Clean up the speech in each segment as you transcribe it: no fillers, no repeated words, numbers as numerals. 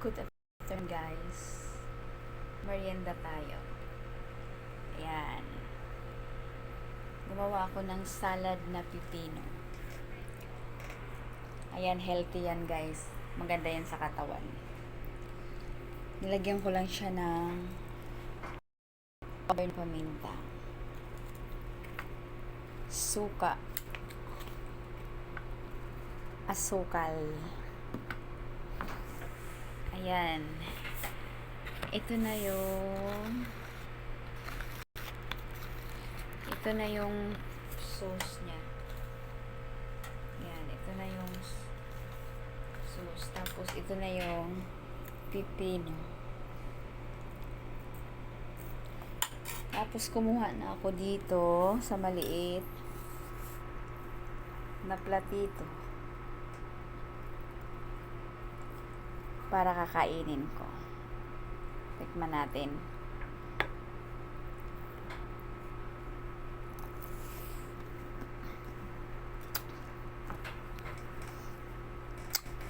Good afternoon guys. Merienda tayo. Ayan. Gumawa ako ng salad na pipino. Ayan, healthy yan guys. Maganda yan sa katawan. Nilagyan ko lang siya ng paminta. Suka. Asukal. Ayan. Ito na yung sauce niya. Ayan, ito na yung sauce. Tapos ito na yung pipino. Tapos kumuha na ako dito sa maliit na platito para kakainin ko. Tikman natin.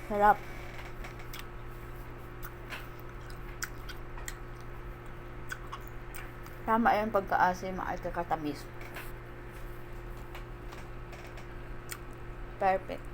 Sarap. Tama yung pagkaasim at kakatamis. Perfect.